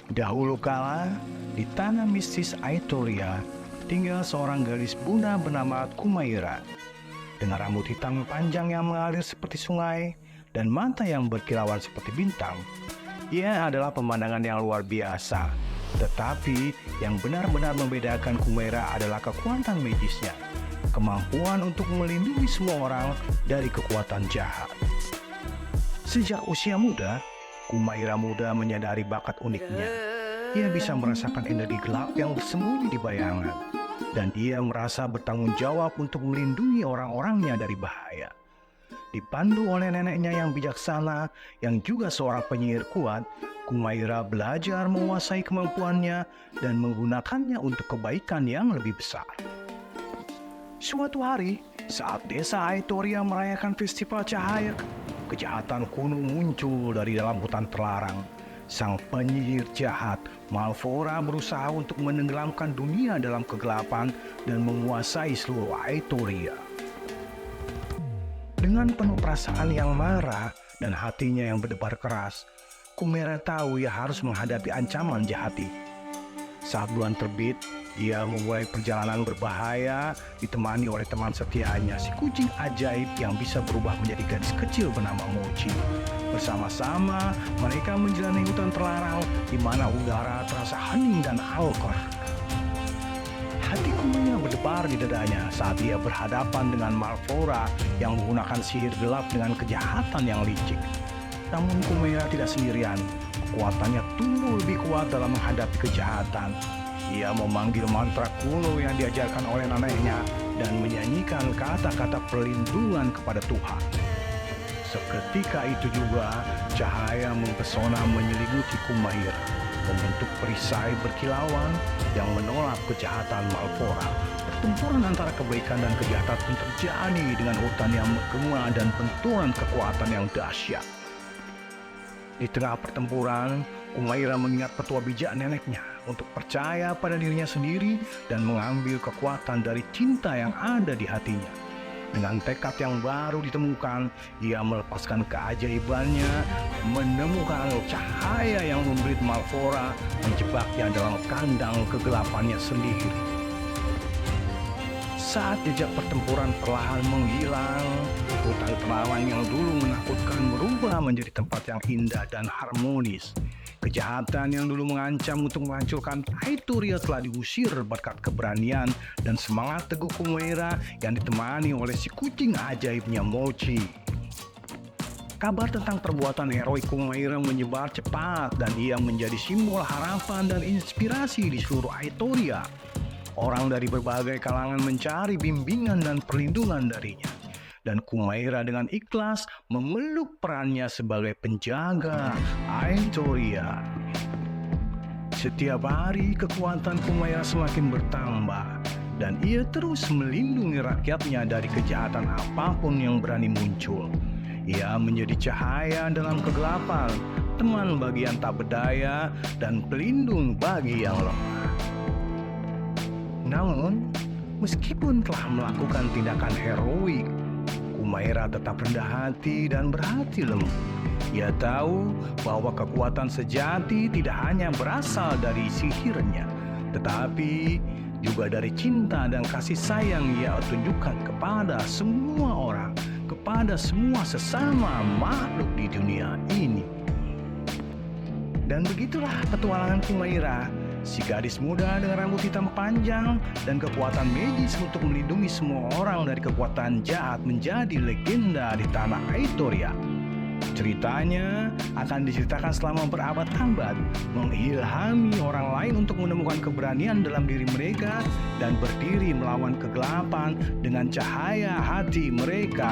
Dahulu kala, di tanah mistis Aetoria, tinggal seorang gadis bunda bernama Kumaira. Dengan rambut hitam panjang yang mengalir seperti sungai dan mata yang berkilauan seperti bintang, ia adalah pemandangan yang luar biasa. Tetapi yang benar-benar membedakan Kumaira adalah kekuatan medisnya, kemampuan untuk melindungi semua orang dari kekuatan jahat. Sejak usia muda, Kumaira muda menyadari bakat uniknya. Ia bisa merasakan energi gelap yang bersembunyi di bayangan, dan ia merasa bertanggung jawab untuk melindungi orang-orangnya dari bahaya. Dipandu oleh neneknya yang bijaksana, yang juga seorang penyihir kuat, Kumaira belajar menguasai kemampuannya dan menggunakannya untuk kebaikan yang lebih besar. Suatu hari, saat desa Aetoria merayakan festival cahaya, kejahatan kuno muncul dari dalam hutan terlarang. Sang penyihir jahat, Malfora, berusaha untuk menenggelamkan dunia dalam kegelapan dan menguasai seluruh Aetoria. Dengan penuh perasaan yang marah dan hatinya yang berdebar keras, Kumaira tahu ia harus menghadapi ancaman jahat itu. Saat bulan terbit, ia memulai perjalanan berbahaya ditemani oleh teman setianya, si kucing ajaib yang bisa berubah menjadi gadis kecil bernama Mochi. Bersama-sama, mereka menjalani hutan terlarang di mana udara terasa hening dan angker. Hati Kumaira berdebar di dadanya saat ia berhadapan dengan Malfora yang menggunakan sihir gelap dengan kejahatan yang licik. Namun Kumaira tidak sendirian. Kekuatannya tumbuh lebih kuat dalam menghadapi kejahatan. Ia memanggil mantra kuno yang diajarkan oleh neneknya dan menyanyikan kata-kata perlindungan kepada Tuhan. Seketika itu juga, cahaya mempesona menyelimuti Kumaira, membentuk perisai berkilauan yang menolak kejahatan Malfora. Pertempuran antara kebaikan dan kejahatan pun terjadi dengan hutan yang menggema dan benturan kekuatan yang dahsyat. Di tengah pertempuran, Kumaira mengingat petua bijak neneknya untuk percaya pada dirinya sendiri dan mengambil kekuatan dari cinta yang ada di hatinya. Dengan tekad yang baru ditemukan, ia melepaskan keajaibannya, menemukan cahaya yang membelit Malfora, menjebaknya dalam kandang kegelapannya sendiri. Saat jejak pertempuran perlahan menghilang, hutan terlarang yang dulu menakutkan berubah menjadi tempat yang indah dan harmonis. Kejahatan yang dulu mengancam untuk menghancurkan Aetoria telah diusir berkat keberanian dan semangat teguh Kumaira yang ditemani oleh si kucing ajaibnya Mochi. Kabar tentang perbuatan heroik Kumaira menyebar cepat dan ia menjadi simbol harapan dan inspirasi di seluruh Aetoria. Orang dari berbagai kalangan mencari bimbingan dan perlindungan darinya. Dan Kumaira dengan ikhlas memeluk perannya sebagai penjaga Aetoria. Setiap hari kekuatan Kumaira semakin bertambah dan ia terus melindungi rakyatnya dari kejahatan apapun yang berani muncul. Ia menjadi cahaya dalam kegelapan, teman bagi yang tak berdaya, dan pelindung bagi yang lemah. Namun, meskipun telah melakukan tindakan heroik, Kumaira tetap rendah hati dan berhati lembut. Ia tahu bahwa kekuatan sejati tidak hanya berasal dari sihirnya, tetapi juga dari cinta dan kasih sayang ia tunjukkan kepada semua orang, kepada semua sesama makhluk di dunia ini. Dan begitulah petualangan Kumaira, si gadis muda dengan rambut hitam panjang dan kekuatan magis untuk melindungi semua orang dari kekuatan jahat menjadi legenda di tanah Aetoria. Ceritanya akan diceritakan selama berabad-abad, mengilhami orang lain untuk menemukan keberanian dalam diri mereka dan berdiri melawan kegelapan dengan cahaya hati mereka.